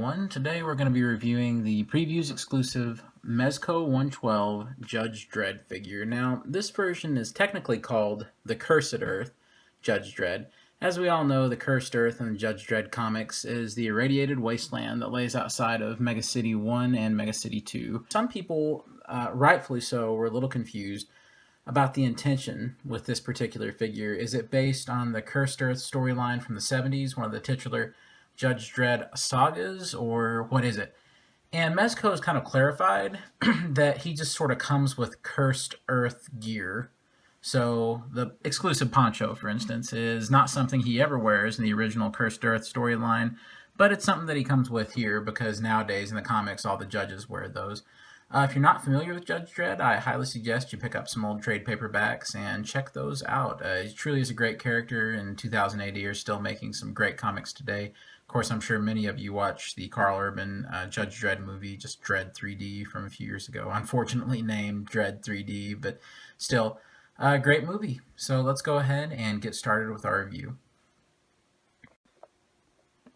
everyone. Today we're going to be reviewing the previews exclusive Mezco 112 Judge Dredd figure. Now, this version is technically called the Cursed Earth Judge Dredd. As we all know, the Cursed Earth in the Judge Dredd comics is the irradiated wasteland that lays outside of Mega City 1 and Mega City 2. Some people, rightfully so, were a little confused about the intention with this particular figure. Is it based on the Cursed Earth storyline from the 70s, one of the titular Judge Dredd sagas, or what is it? And Mezco has kind of clarified that he just sort of comes with Cursed Earth gear. So the exclusive poncho, for instance, is not something he ever wears in the original Cursed Earth storyline, but it's something that he comes with here because nowadays in the comics all the judges wear those. If you're not familiar with Judge Dredd, I highly suggest you pick up some old trade paperbacks and check those out. He truly is a great character. In 2000 AD are still making some great comics today. Of course, I'm sure many of you watched the Carl Urban Judge Dredd movie, just Dredd 3D from a few years ago. Unfortunately named Dredd 3D, but still a great movie. So let's go ahead and get started with our review.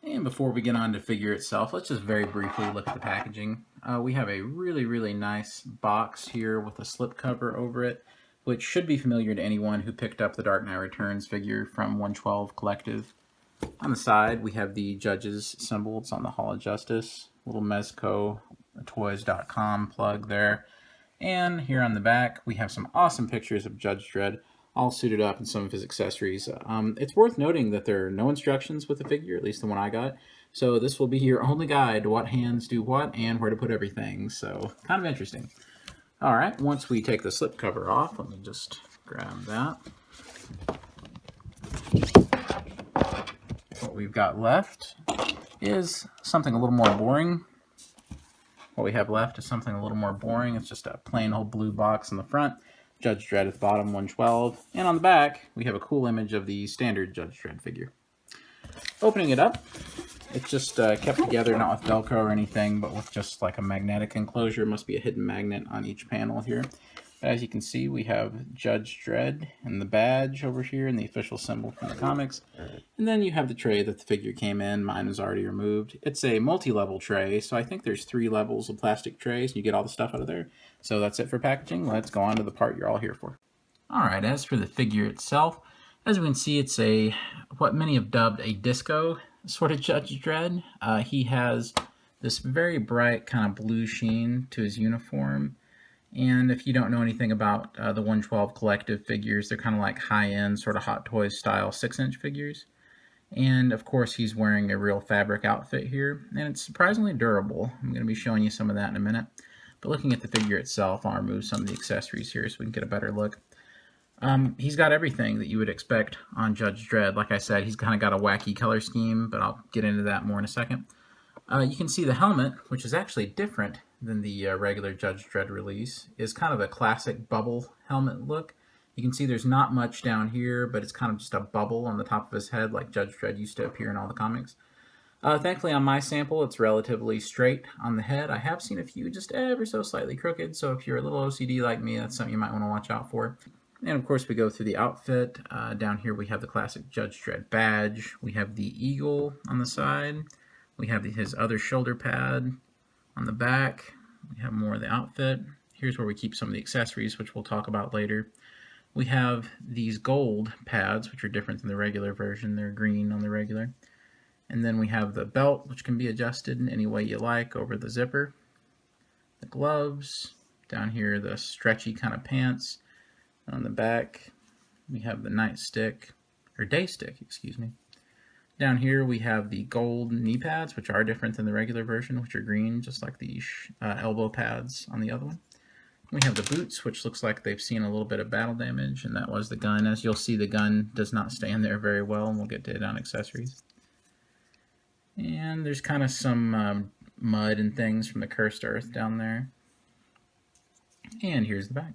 And before we get on to the figure itself, let's just very briefly look at the packaging. We have a really nice box here with a slipcover over it, which should be familiar to anyone who picked up the Dark Knight Returns figure from 112 Collective. On the side, we have the Judge's symbol. It's on the Hall of Justice. Little Mezco Toys.com plug there. And here on the back, we have some awesome pictures of Judge Dredd, all suited up in some of his accessories. It's worth noting that there are no instructions with the figure, at least the one I got. So this will be your only guide to what hands do what and where to put everything. So kind of interesting. All right, once we take the slipcover off, let me just grab that. What we've got left is something a little more boring. What we have left is something a little more boring. It's just a plain old blue box in the front. Judge Dredd at the bottom, 112. And on the back, we have a cool image of the standard Judge Dredd figure. Opening it up, it's just kept together, not with Velcro or anything, but with just like a magnetic enclosure. Must be a hidden magnet on each panel here. As you can see, we have Judge Dredd and the badge over here and the official symbol from the comics. And then you have the tray that the figure came in. Mine was already removed. It's a multi-level tray, so I think there's 3 levels of plastic trays, and you get all the stuff out of there. So that's it for packaging. Let's go on to the part you're all here for. Alright, as for the figure itself, as we can see, it's what many have dubbed a disco sort of Judge Dredd. He has this very bright kind of blue sheen to his uniform. And if you don't know anything about the 112 Collective figures, they're kind of like high-end, sort of Hot Toys style 6-inch figures. And of course, he's wearing a real fabric outfit here, and it's surprisingly durable. I'm going to be showing you some of that in a minute. But looking at the figure itself, I'll remove some of the accessories here so we can get a better look. He's got everything that you would expect on Judge Dredd. Like I said, he's kind of got a wacky color scheme, but I'll get into that more in a second. You can see the helmet, which is actually different than the regular Judge Dredd release, is kind of a classic bubble helmet look. You can see there's not much down here, but it's kind of just a bubble on the top of his head like Judge Dredd used to appear in all the comics. Thankfully on my sample it's relatively straight on the head. I have seen a few just ever so slightly crooked, so if you're a little OCD like me, that's something you might want to watch out for. And of course we go through the outfit. Down here we have the classic Judge Dredd badge. We have the eagle on the side. We have his other shoulder pad on the back. We have more of the outfit. Here's where we keep some of the accessories, which we'll talk about later. We have these gold pads, which are different than the regular version. They're green on the regular. And then we have the belt, which can be adjusted in any way you like over the zipper. The gloves. Down here, the stretchy kind of pants. On the back, we have the nightstick, or day stick, excuse me. Down here we have the gold knee pads, which are different than the regular version, which are green, just like the elbow pads on the other one. We have the boots, which looks like they've seen a little bit of battle damage, and that was the gun. As you'll see, the gun does not stay in there very well, and we'll get to it on accessories. And there's kind of some mud and things from the Cursed Earth down there. And here's the back.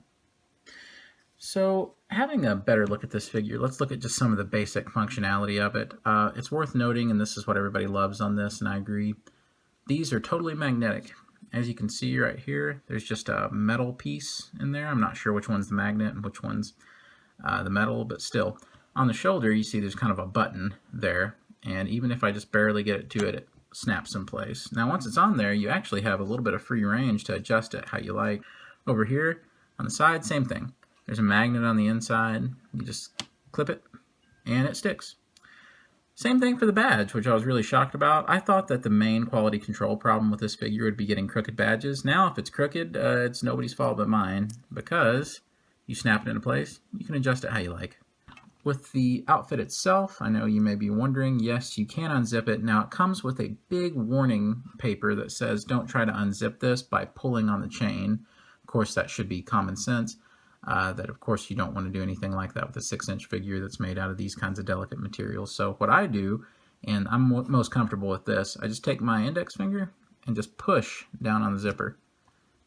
So, having a better look at this figure, let's look at just some of the basic functionality of it. It's worth noting, and this is what everybody loves on this, and I agree, these are totally magnetic. As you can see right here, there's just a metal piece in there. I'm not sure which one's the magnet and which one's the metal, but still. On the shoulder, you see there's kind of a button there, and even if I just barely get it to it, snaps in place. Now once it's on there, you actually have a little bit of free range to adjust it how you like. Over here on the side, same thing. There's a magnet on the inside. You just clip it and it sticks. Same thing for the badge, which I was really shocked about. I thought that the main quality control problem with this figure would be getting crooked badges. Now if it's crooked, it's nobody's fault but mine, because you snap it into place, you can adjust it how you like. With the outfit itself, I know you may be wondering, yes, you can unzip it. Now it comes with a big warning paper that says don't try to unzip this by pulling on the chain. Of course, that should be common sense. That of course you don't want to do anything like that with a 6-inch figure that's made out of these kinds of delicate materials. So what I do, and I'm most comfortable with this, I just take my index finger and just push down on the zipper.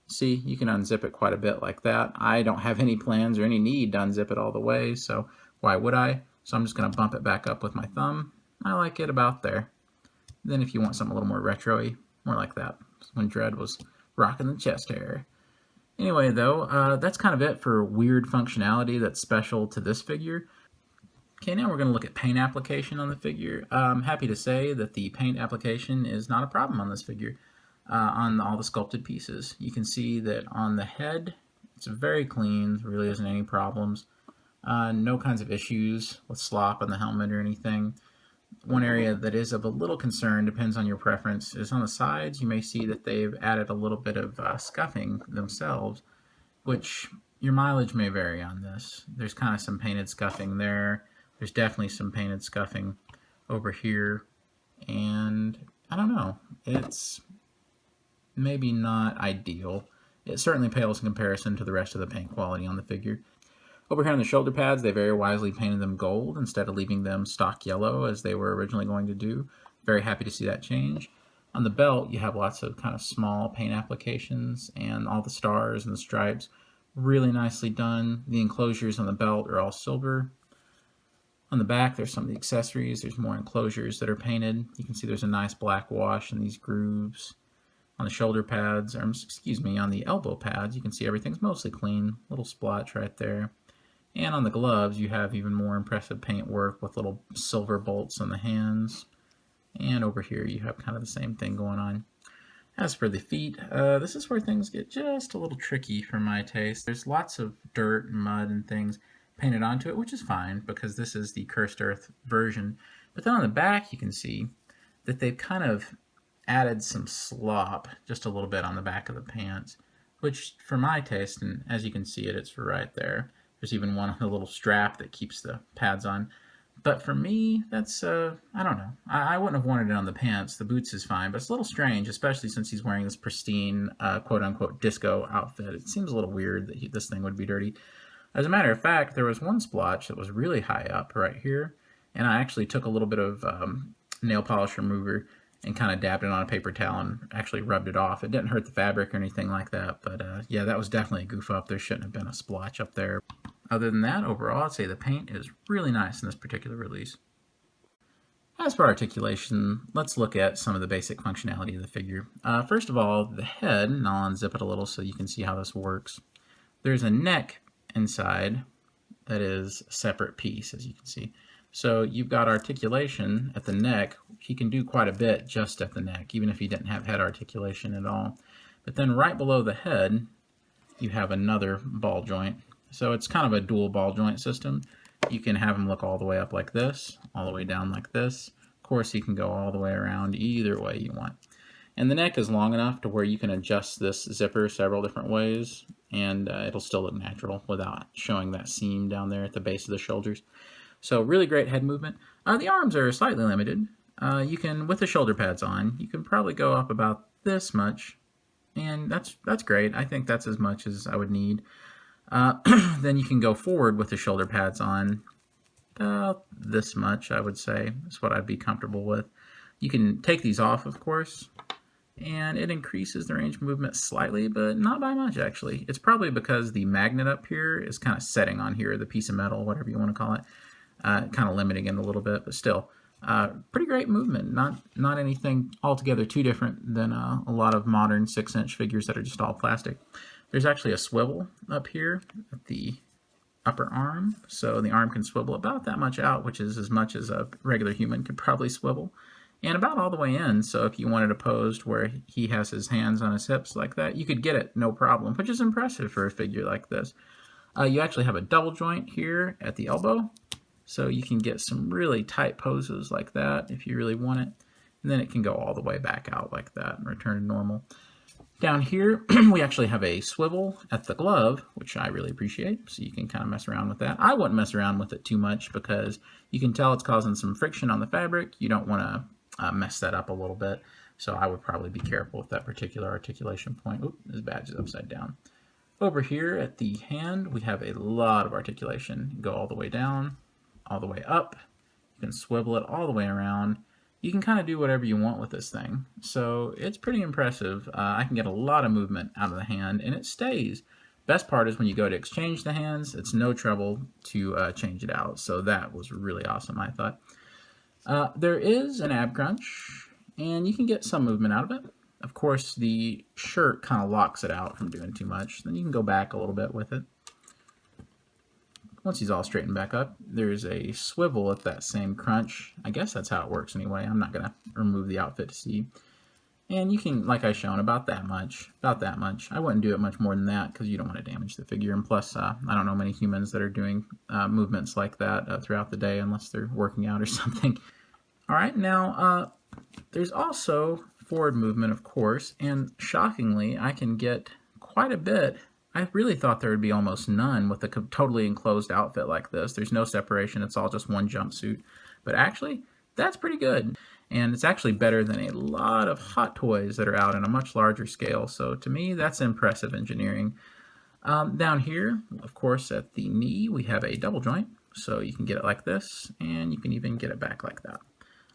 See, you can unzip it quite a bit like that. I don't have any plans or any need to unzip it all the way, so why would I? So I'm just going to bump it back up with my thumb. I like it about there. Then if you want something a little more retro-y, more like that, when Dredd was rocking the chest hair. Anyway, though, that's kind of it for weird functionality that's special to this figure. Okay, now we're going to look at paint application on the figure. I'm happy to say that the paint application is not a problem on this figure, on all the sculpted pieces. You can see that on the head, it's very clean, there really isn't any problems. No kinds of issues with slop on the helmet or anything. One area that is of a little concern, depends on your preference, is on the sides. You may see that they've added a little bit of scuffing themselves, which your mileage may vary on this. There's kind of some painted scuffing there. There's definitely some painted scuffing over here. And I don't know, it's maybe not ideal. It certainly pales in comparison to the rest of the paint quality on the figure. Over here on the shoulder pads, they very wisely painted them gold instead of leaving them stock yellow as they were originally going to do. Very happy to see that change. On the belt, you have lots of kind of small paint applications and all the stars and the stripes. Really nicely done. The enclosures on the belt are all silver. On the back, there's some of the accessories. There's more enclosures that are painted. You can see there's a nice black wash in these grooves. On the shoulder pads, or excuse me, on the elbow pads, you can see everything's mostly clean. Little splotch right there. And on the gloves, you have even more impressive paint work with little silver bolts on the hands. And over here, you have kind of the same thing going on. As for the feet, this is where things get just a little tricky for my taste. There's lots of dirt and mud and things painted onto it, which is fine because this is the Cursed Earth version. But then on the back, you can see that they've kind of added some slop just a little bit on the back of the pants, which for my taste, and as you can see it's right there. There's even one on the little strap that keeps the pads on. But for me, that's, I don't know. I wouldn't have wanted it on the pants. The boots is fine, but it's a little strange, especially since he's wearing this pristine, quote-unquote, disco outfit. It seems a little weird that this thing would be dirty. As a matter of fact, there was one splotch that was really high up right here, and I actually took a little bit of nail polish remover and kind of dabbed it on a paper towel and actually rubbed it off. It didn't hurt the fabric or anything like that, but yeah, that was definitely a goof up. There shouldn't have been a splotch up there. Other than that, overall, I'd say the paint is really nice in this particular release. As for articulation, let's look at some of the basic functionality of the figure. First of all, the head, and I'll unzip it a little so you can see how this works. There's a neck inside that is a separate piece, as you can see. So you've got articulation at the neck. He can do quite a bit just at the neck, even if he didn't have head articulation at all. But then right below the head, you have another ball joint. So it's kind of a dual ball joint system. You can have him look all the way up like this, all the way down like this. Of course, you can go all the way around either way you want. And the neck is long enough to where you can adjust this zipper several different ways, and it'll still look natural without showing that seam down there at the base of the shoulders. So really great head movement. The arms are slightly limited. You can, with the shoulder pads on, you can probably go up about this much, and that's great. I think that's as much as I would need. Then you can go forward with the shoulder pads on about this much, I would say, is what I'd be comfortable with. You can take these off, of course, and it increases the range of movement slightly, but not by much, actually. It's probably because the magnet up here is kind of setting on here, the piece of metal, whatever you want to call it, kind of limiting it a little bit, but still, pretty great movement. Not anything altogether too different than a lot of modern 6-inch figures that are just all plastic. There's actually a swivel up here at the upper arm, so the arm can swivel about that much out, which is as much as a regular human could probably swivel. and about all the way in. So if you wanted a pose where he has his hands on his hips like that, you could get it no problem, which is impressive for a figure like this. You actually have a double joint here at the elbow, so you can get some really tight poses like that if you really want it. And then it can go all the way back out like that and return to normal. Down here, we actually have a swivel at the glove, which I really appreciate, so you can kind of mess around with that. I wouldn't mess around with it too much because you can tell it's causing some friction on the fabric. You don't want to mess that up a little bit, so I would probably be careful with that particular articulation point. Oop, this badge is upside down. Over here at the hand, we have a lot of articulation. You go all the way down, all the way up. You can swivel it all the way around. You can kind of do whatever you want with this thing. So it's pretty impressive. I can get a lot of movement out of the hand, and it stays. Best part is when you go to exchange the hands, it's no trouble to change it out. So that was really awesome, I thought. There is an ab crunch, and you can get some movement out of it. Of course, the shirt kind of locks it out from doing too much. Then you can go back a little bit with it. Once he's all straightened back up, there's a swivel at that same crunch. I guess that's how it works anyway. I'm not going to remove the outfit to see. And you can, like I shown, about that much. I wouldn't do it much more than that because you don't want to damage the figure. And plus, I don't know many humans that are doing movements like that throughout the day unless they're working out or something. All right, now there's also forward movement, of course, and shockingly, I can get quite a bit. I really thought there would be almost none with a totally enclosed outfit like this. There's no separation. It's all just one jumpsuit. But actually, that's pretty good. And it's actually better than a lot of hot toys that are out on a much larger scale. So to me, that's impressive engineering. Down here, of course, at the knee, we have a double joint. So you can get it like this, and you can even get it back like that.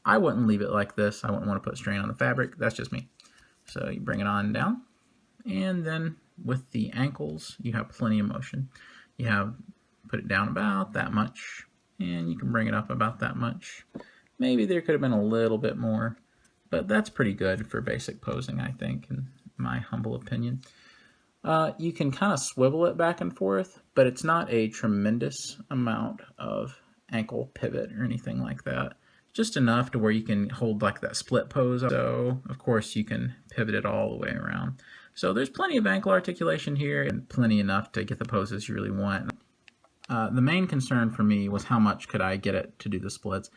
I wouldn't leave it like this. I wouldn't want to put strain on the fabric. That's just me. So you bring it on down, and then with the ankles, you have plenty of motion. You have put it down about that much, and you can bring it up about that much. Maybe there could have been a little bit more, but that's pretty good for basic posing, I think, in my humble opinion. You can kind of swivel it back and forth, but it's not a tremendous amount of ankle pivot or anything like that. Just enough to where you can hold like that split pose. So, of course, you can pivot it all the way around. So there's plenty of ankle articulation here and plenty enough to get the poses you really want. The main concern for me was how much could I get it to do the splits.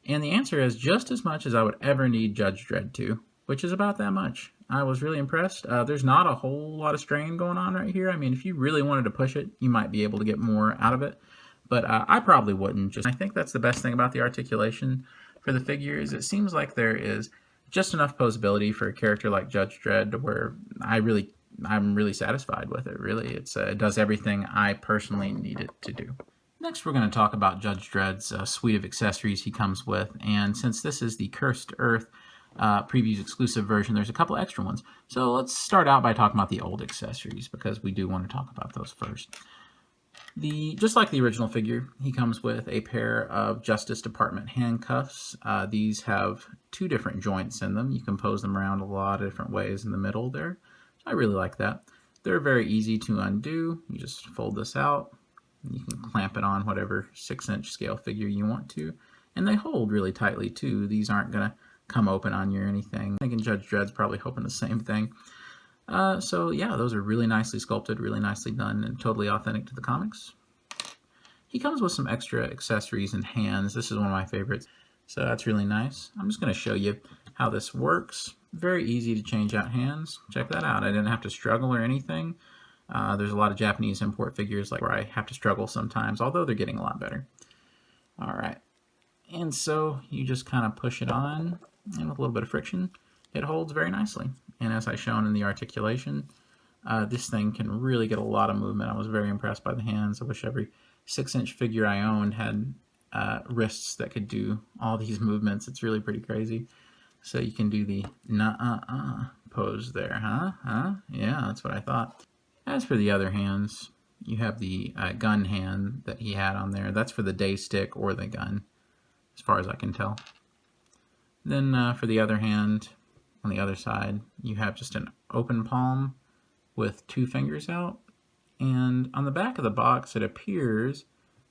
And the answer is just as much as I would ever need Judge Dredd to, which is about that much. I was really impressed. There's not a whole lot of strain going on right here. I mean, if you really wanted to push it, you might be able to get more out of it. But I probably wouldn't. I think that's the best thing about the articulation for the figure is it seems like there is just enough posability for a character like Judge Dredd where I'm really satisfied with it. Really, it does everything I personally need it to do. Next, we're going to talk about Judge Dredd's suite of accessories he comes with, and since this is the Cursed Earth previews exclusive version, there's a couple extra ones. So let's start out by talking about the old accessories because we do want to talk about those first. Just like the original figure, he comes with a pair of Justice Department handcuffs. These have two different joints in them. You can pose them around a lot of different ways in the middle there. So I really like that. They're very easy to undo. You just fold this out. You can clamp it on whatever 6-inch scale figure you want to. And they hold really tightly too. These aren't going to come open on you or anything. I think Judge Dredd's probably hoping the same thing. So yeah, those are really nicely sculpted, really nicely done, and totally authentic to the comics. He comes with some extra accessories and hands. This is one of my favorites, so that's really nice. I'm just going to show you how this works. Very easy to change out hands. Check that out. I didn't have to struggle or anything. There's a lot of Japanese import figures where I have to struggle sometimes, although they're getting a lot better. All right, and so you just kind of push it on, and with a little bit of friction, it holds very nicely. And as I shown in the articulation, this thing can really get a lot of movement. I was very impressed by the hands. I wish every 6-inch figure I owned had wrists that could do all these movements. It's really pretty crazy. So you can do the pose there, huh? Yeah, that's what I thought. As for the other hands, you have the gun hand that he had on there. That's for the day stick or the gun, as far as I can tell. Then for the other hand, on the other side, you have just an open palm with 2 fingers out. And on the back of the box, it appears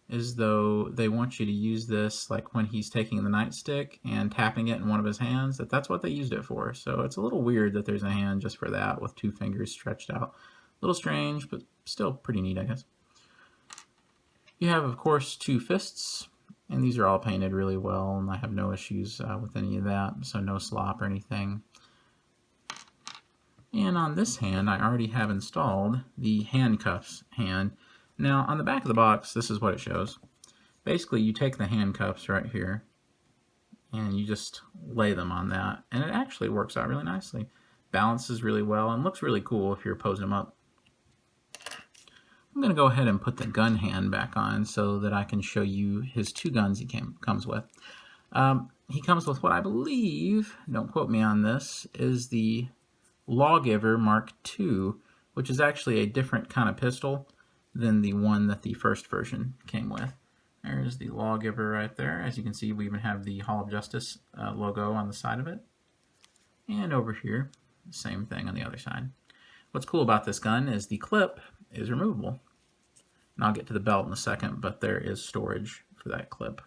as though they want you to use this like when he's taking the nightstick and tapping it in one of his hands, that's what they used it for. So it's a little weird that there's a hand just for that with 2 fingers stretched out. A little strange, but still pretty neat, I guess. You have, of course, 2 fists, and these are all painted really well, and I have no issues with any of that, so no slop or anything. And on this hand, I already have installed the handcuffs hand. Now, on the back of the box, this is what it shows. Basically, you take the handcuffs right here, and you just lay them on that, and it actually works out really nicely. Balances really well, and looks really cool if you're posing them up. I'm going to go ahead and put the gun hand back on so that I can show you his 2 guns he comes with. He comes with what I believe, don't quote me on this, is the Lawgiver Mark II, which is actually a different kind of pistol than the one that the first version came with. There's the Lawgiver right there. As you can see, we even have the Hall of Justice logo on the side of it. And over here, same thing on the other side. What's cool about this gun is the clip is removable. And I'll get to the belt in a second, but there is storage for that clip.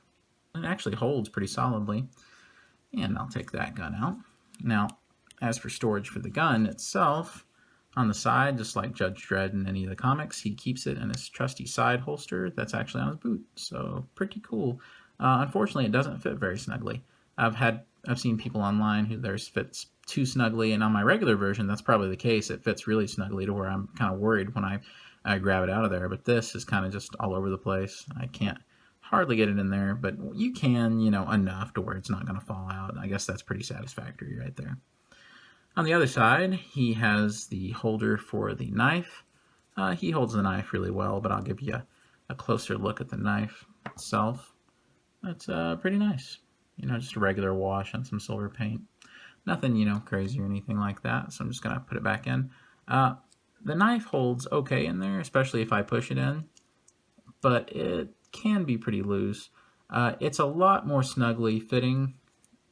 It actually holds pretty solidly. And I'll take that gun out. Now, as for storage for the gun itself, on the side, just like Judge Dredd in any of the comics, he keeps it in his trusty side holster that's actually on his boot. So pretty cool. Unfortunately, it doesn't fit very snugly. I've seen people online who theirs fits too snugly, and on my regular version, that's probably the case. It fits really snugly to where I'm kind of worried when I grab it out of there. But this is kind of just all over the place. I can't hardly get it in there, but you can, enough to where it's not going to fall out. I guess that's pretty satisfactory right there. On the other side, he has the holder for the knife. He holds the knife really well, but I'll give you a closer look at the knife itself. That's pretty nice. Just a regular wash and some silver paint. Nothing, crazy or anything like that, so I'm just going to put it back in. The knife holds okay in there, especially if I push it in, but it can be pretty loose. It's a lot more snugly fitting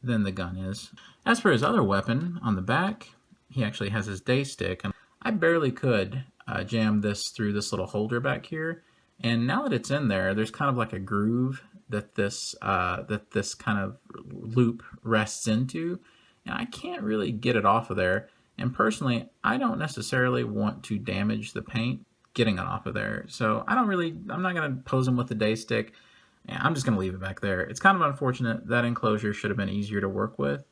than the gun is. As for his other weapon, on the back, he actually has his day stick, and I barely could jam this through this little holder back here, and now that it's in there, there's kind of like a groove that this kind of loop rests into, and I can't really get it off of there. And personally, I don't necessarily want to damage the paint getting it off of there, so I'm not going to pose him with the day stick. I'm just going to leave it back there. It's kind of unfortunate. That enclosure should have been easier to work with.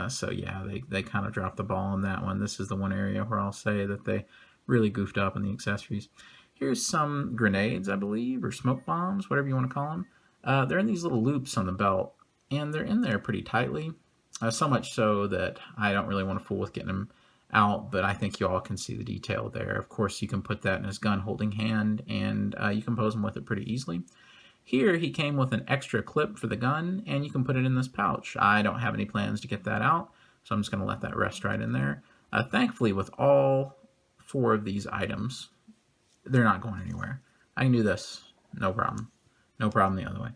So yeah, they kind of dropped the ball on that one. This is the one area where I'll say that they really goofed up on the accessories. Here's some grenades, I believe, or smoke bombs, whatever you want to call them. They're in these little loops on the belt, and they're in there pretty tightly. So much so that I don't really want to fool with getting them out, but I think you all can see the detail there. Of course, you can put that in his gun holding hand, and you can pose him with it pretty easily. Here, he came with an extra clip for the gun, and you can put it in this pouch. I don't have any plans to get that out, so I'm just going to let that rest right in there. Thankfully, with all 4 of these items, they're not going anywhere. I can do this, no problem. No problem the other way.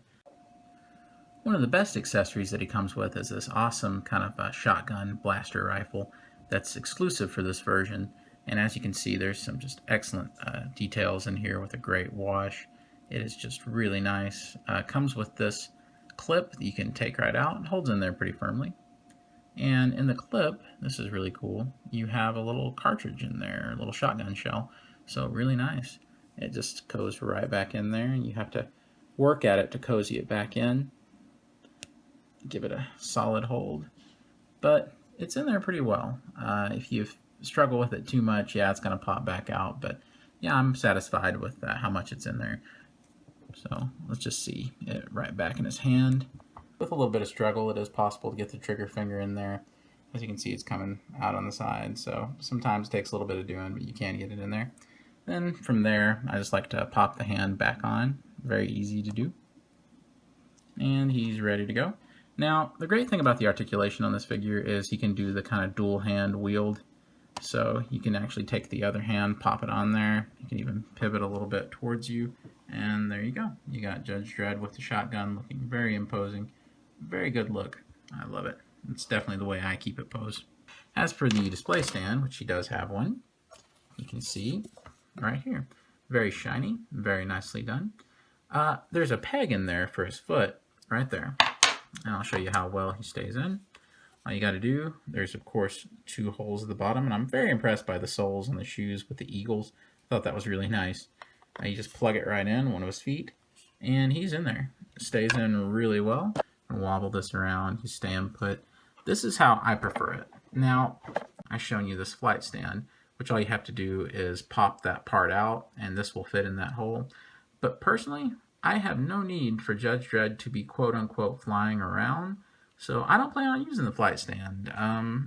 One of the best accessories that he comes with is this awesome kind of shotgun blaster rifle that's exclusive for this version. And as you can see, there's some just excellent details in here with a great wash. It is just really nice. Comes with this clip that you can take right out and holds in there pretty firmly. And in the clip, this is really cool, you have a little cartridge in there, a little shotgun shell. So really nice. It just goes right back in there, and you have to work at it to cozy it back in. Give it a solid hold. But it's in there pretty well. If you struggle with it too much, yeah, it's going to pop back out. But yeah, I'm satisfied with how much it's in there. So let's just see it right back in his hand. With a little bit of struggle, it is possible to get the trigger finger in there. As you can see, it's coming out on the side, so sometimes it takes a little bit of doing, but you can get it in there. Then from there, I just like to pop the hand back on. Very easy to do. And he's ready to go. Now, the great thing about the articulation on this figure is he can do the kind of dual hand wield. So you can actually take the other hand, pop it on there. You can even pivot a little bit towards you. And there you go. You got Judge Dredd with the shotgun looking very imposing. Very good look. I love it. It's definitely the way I keep it posed. As for the display stand, which he does have one, you can see right here. Very shiny, very nicely done. There's a peg in there for his foot, right there. And I'll show you how well he stays in. All you got to do, there's of course 2 holes at the bottom, and I'm very impressed by the soles on the shoes with the eagles. I thought that was really nice. You just plug it right in, one of his feet, and he's in there. Stays in really well. I'll wobble this around, you stay in put. This is how I prefer it. Now, I've shown you this flight stand, which all you have to do is pop that part out, and this will fit in that hole. But personally, I have no need for Judge Dredd to be quote-unquote flying around, so I don't plan on using the flight stand.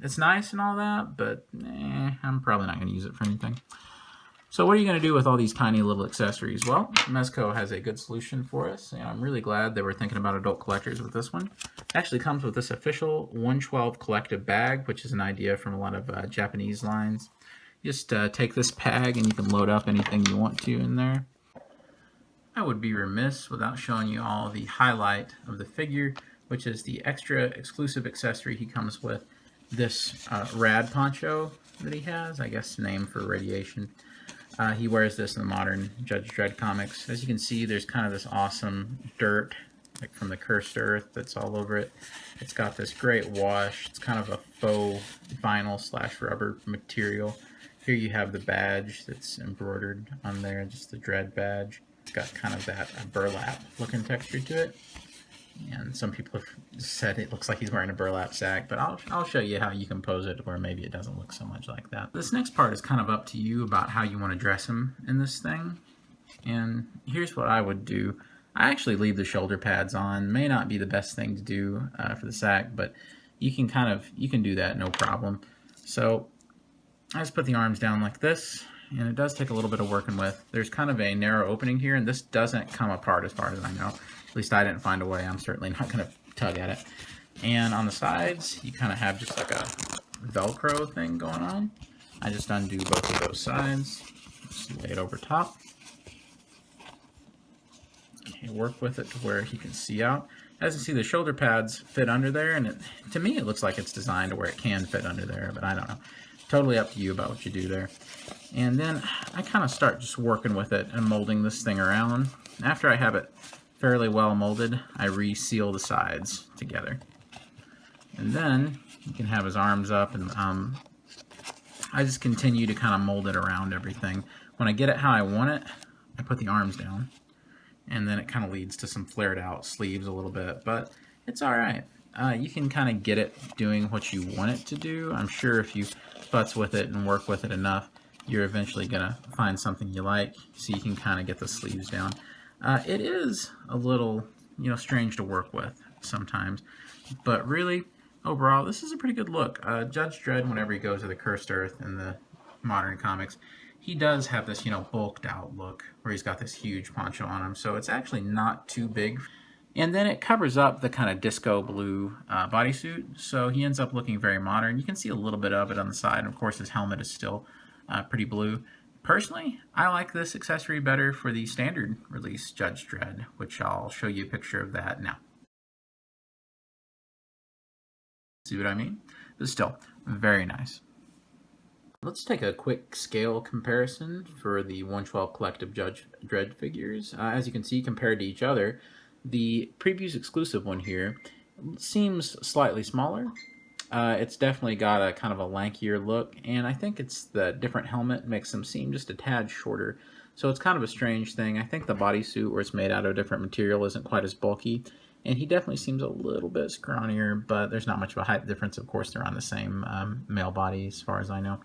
It's nice and all that, but I'm probably not going to use it for anything. So what are you going to do with all these tiny little accessories? Well, Mezco has a good solution for us, and I'm really glad they were thinking about adult collectors with this one. It actually comes with this official 112 collective bag, which is an idea from a lot of Japanese lines. Just take this bag and you can load up anything you want to in there. I would be remiss without showing you all the highlight of the figure, which is the extra exclusive accessory he comes with. This rad poncho that he has, I guess named for radiation. He wears this in the modern Judge Dredd comics. As you can see, there's kind of this awesome dirt, like from the cursed earth, that's all over it. It's got this great wash. It's kind of a faux vinyl / rubber material. Here you have the badge that's embroidered on there, just the Dredd badge. It's got kind of that burlap looking texture to it. And some people have said it looks like he's wearing a burlap sack, but I'll show you how you can pose it where maybe it doesn't look so much like that. This next part is kind of up to you about how you want to dress him in this thing. And here's what I would do. I actually leave the shoulder pads on. May not be the best thing to do for the sack, but you can do that no problem. So I just put the arms down like this, and it does take a little bit of working with. There's kind of a narrow opening here, and this doesn't come apart as far as I know. At least I didn't find a way. I'm certainly not going to tug at it. And on the sides, you kind of have just like a Velcro thing going on. I just undo both of those sides. Just lay it over top. Okay, work with it to where he can see out. As you see, the shoulder pads fit under there, and to me it looks like it's designed to where it can fit under there, but I don't know. Totally up to you about what you do there. And then I kind of start just working with it and molding this thing around. After I have it fairly well molded, I reseal the sides together. And then you can have his arms up, and I just continue to kind of mold it around everything. When I get it how I want it, I put the arms down. And then it kind of leads to some flared out sleeves a little bit, but it's all right. You can kind of get it doing what you want it to do. I'm sure if you futz with it and work with it enough, you're eventually going to find something you like, so you can kind of get the sleeves down. It is a little, strange to work with sometimes, but really, overall, this is a pretty good look. Judge Dredd, whenever he goes to the Cursed Earth in the modern comics, he does have this, bulked out look where he's got this huge poncho on him, so it's actually not too big. And then it covers up the kind of disco blue bodysuit, so he ends up looking very modern. You can see a little bit of it on the side, and of course his helmet is still pretty blue. Personally, I like this accessory better for the standard release Judge Dredd, which I'll show you a picture of that now. See what I mean? But still, very nice. Let's take a quick scale comparison for the 112 Collective Judge Dredd figures. As you can see, compared to each other, the Previews exclusive one here seems slightly smaller. It's definitely got a kind of a lankier look, and I think it's the different helmet makes them seem just a tad shorter. So it's kind of a strange thing. I think the bodysuit, where it's made out of different material, isn't quite as bulky, and he definitely seems a little bit scrawnier, but there's not much of a height difference. Of course, they're on the same male body as far as I know.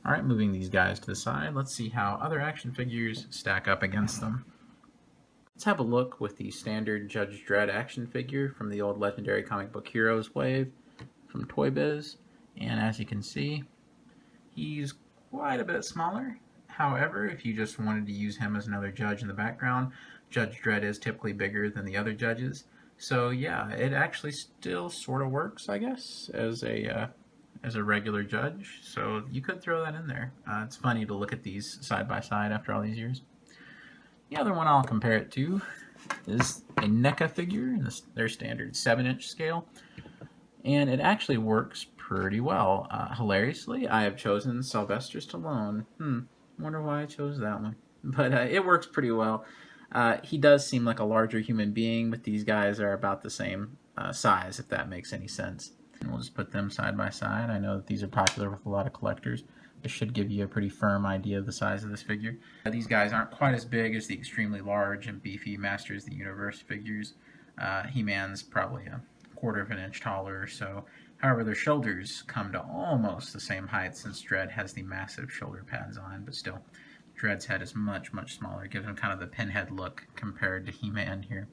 All right, moving these guys to the side, let's see how other action figures stack up against them. Let's have a look with the standard Judge Dredd action figure from the old Legendary Comic Book Heroes wave from Toy Biz, and as you can see, he's quite a bit smaller. However, if you just wanted to use him as another judge in the background, Judge Dredd is typically bigger than the other judges. So yeah, it actually still sort of works, I guess, as a regular judge. So you could throw that in there. It's funny to look at these side by side after all these years. The other one I'll compare it to is a NECA figure in their standard 7-inch scale, and it actually works pretty well. Hilariously, I have chosen Sylvester Stallone. Wonder why I chose that one, but it works pretty well. He does seem like a larger human being, but these guys are about the same size, if that makes any sense. And we'll just put them side by side. I know that these are popular with a lot of collectors. This should give you a pretty firm idea of the size of this figure. These guys aren't quite as big as the extremely large and beefy Masters of the Universe figures. He-Man's probably a 1/4 of an inch taller or so. However, their shoulders come to almost the same height, since Dredd has the massive shoulder pads on, but still, Dredd's head is much, much smaller. It gives him kind of the pinhead look compared to He-Man here.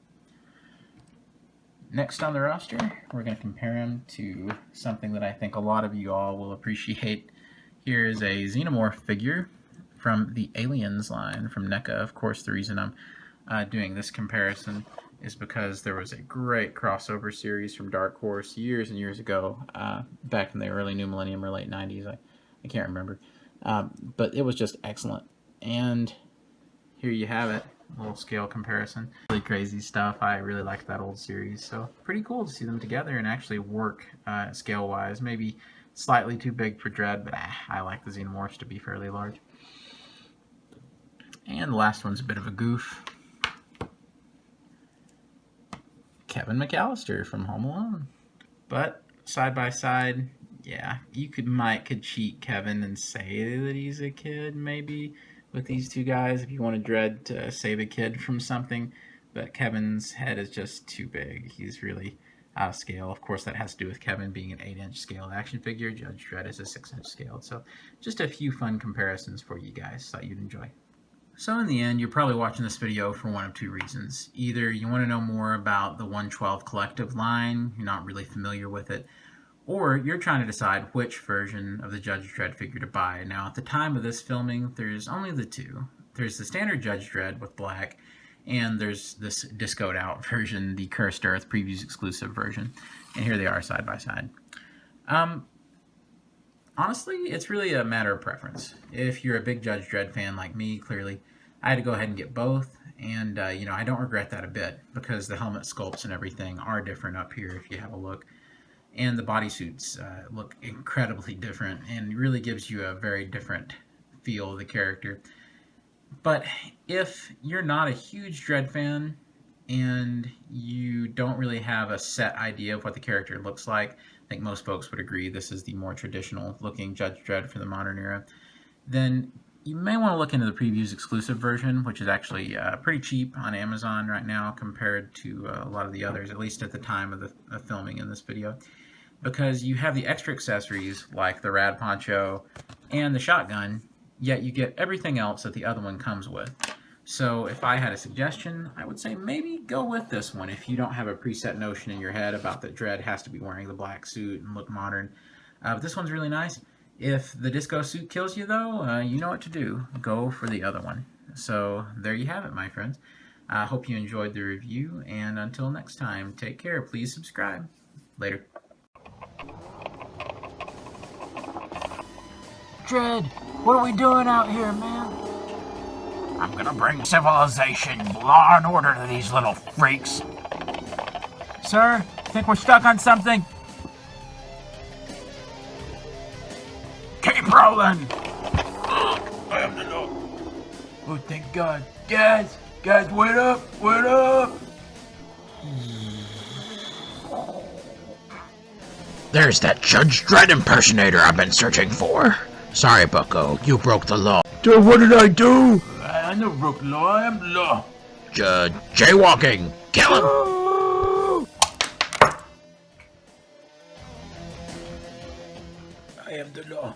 Next on the roster, we're going to compare him to something that I think a lot of you all will appreciate. Here is a Xenomorph figure from the Aliens line from NECA. Of course, the reason I'm doing this comparison is because there was a great crossover series from Dark Horse years and years ago, back in the early New Millennium or late 90s. I can't remember. But it was just excellent. And here you have it. A little scale comparison. Really crazy stuff. I really liked that old series. So pretty cool to see them together and actually work scale-wise. Maybe slightly too big for Dredd, but I like the Xenomorphs to be fairly large. And the last one's a bit of a goof. Kevin McAllister from Home Alone. But side by side, yeah, you could cheat Kevin and say that he's a kid, maybe, with these two guys if you wanted Dredd to save a kid from something. But Kevin's head is just too big. He's really out of scale. Of course, that has to do with Kevin being an 8-inch scaled action figure. Judge Dredd is a 6-inch scaled. So just a few fun comparisons for you guys. Thought you'd enjoy. So in the end, you're probably watching this video for one of two reasons. Either you want to know more about the 112 collective line, you're not really familiar with it, or you're trying to decide which version of the Judge Dredd figure to buy. Now, at the time of this filming, there's only the two. There's the standard Judge Dredd with black, and there's this discoed out version, the Cursed Earth Previews exclusive version. And here they are side by side. Honestly, it's really a matter of preference. If you're a big Judge Dredd fan like me, clearly, I had to go ahead and get both. And, you know, I don't regret that a bit, because the helmet sculpts and everything are different up here if you have a look. And the bodysuits look incredibly different and really gives you a very different feel of the character. But if you're not a huge Dredd fan and you don't really have a set idea of what the character looks like, I think most folks would agree this is the more traditional looking Judge Dredd for the modern era, then you may want to look into the Previews exclusive version, which is actually pretty cheap on Amazon right now compared to a lot of the others, at least at the time of the filming in this video. Because you have the extra accessories like the rad poncho and the shotgun, yet you get everything else that the other one comes with. So if I had a suggestion, I would say maybe go with this one if you don't have a preset notion in your head about that Dredd has to be wearing the black suit and look modern. But this one's really nice. If the disco suit kills you though, you know what to do. Go for the other one. So there you have it, my friends. I hope you enjoyed the review, and until next time, take care. Please subscribe. Later. Dredd, what are we doing out here, man? I'm gonna bring civilization, law and order to these little freaks. Sir, think we're stuck on something? Keep rolling! I am the law. Oh, thank God. Guys, wait up, wait up! There's that Judge Dredd impersonator I've been searching for. Sorry, bucko, you broke the law. Dude, what did I do? I never broke the law, I am the law. Jaywalking! Kill him! I am the law.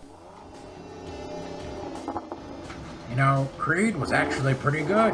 You know, Creed was actually pretty good.